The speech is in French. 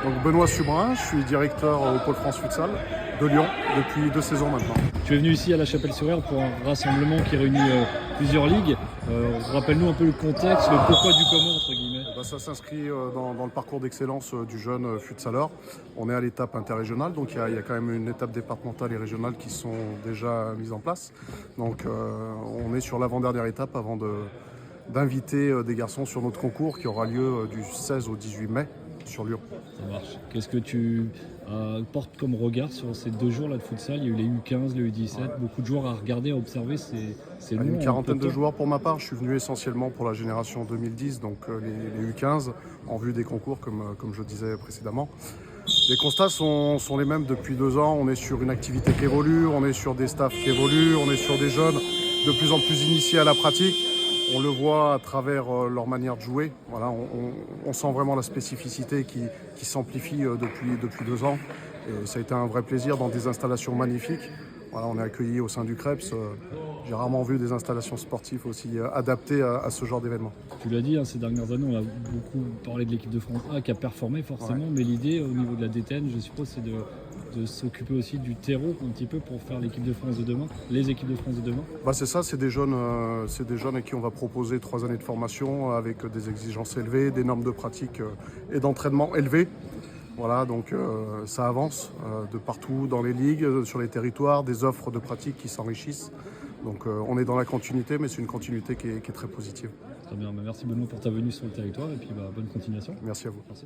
Donc Benoît Subrin, je suis directeur au Pôle France Futsal de Lyon depuis 2 saisons maintenant. Tu es venu ici à la Chapelle-sur-Eure pour un rassemblement qui réunit plusieurs ligues. Rappelle-nous un peu le contexte, le pourquoi du comment, entre guillemets. Ça s'inscrit dans le parcours d'excellence du jeune futsaleur. On est à l'étape interrégionale, donc il y a quand même une étape départementale et régionale qui sont déjà mises en place. Donc on est sur l'avant-dernière étape avant d'inviter des garçons sur notre concours qui aura lieu du 16 au 18 mai sur Lyon. Ça marche. Qu'est-ce que tu portes comme regard sur ces 2 jours là de futsal? Il y a eu les U15, les U17, beaucoup de joueurs à regarder, à observer. C'est long. Une quarantaine de joueurs pour ma part. Je suis venu essentiellement pour la génération 2010, donc les U15, en vue des concours, comme je disais précédemment. Les constats sont les mêmes depuis 2 ans. On est sur une activité qui évolue, on est sur des staffs qui évoluent, on est sur des jeunes de plus en plus initiés à la pratique. On le voit à travers leur manière de jouer. Voilà, on sent vraiment la spécificité qui s'amplifie depuis 2 ans. Et ça a été un vrai plaisir dans des installations magnifiques. Voilà, on est accueillis au sein du Krebs. J'ai rarement vu des installations sportives aussi adaptées à ce genre d'événement. Tu l'as dit, ces dernières années, on a beaucoup parlé de l'équipe de France A qui a performé forcément, mais l'idée au niveau de la DTN, je suppose, c'est de s'occuper aussi du terreau un petit peu pour faire l'équipe de France de demain, les équipes de France de demain. C'est ça, c'est des jeunes à qui on va proposer 3 années de formation avec des exigences élevées, des normes de pratique et d'entraînement élevées. Voilà, donc ça avance de partout dans les ligues, sur les territoires, des offres de pratique qui s'enrichissent. Donc on est dans la continuité, mais c'est une continuité qui est très positive. Très bien, merci Benoît pour ta venue sur le territoire et puis bonne continuation. Merci à vous. Merci.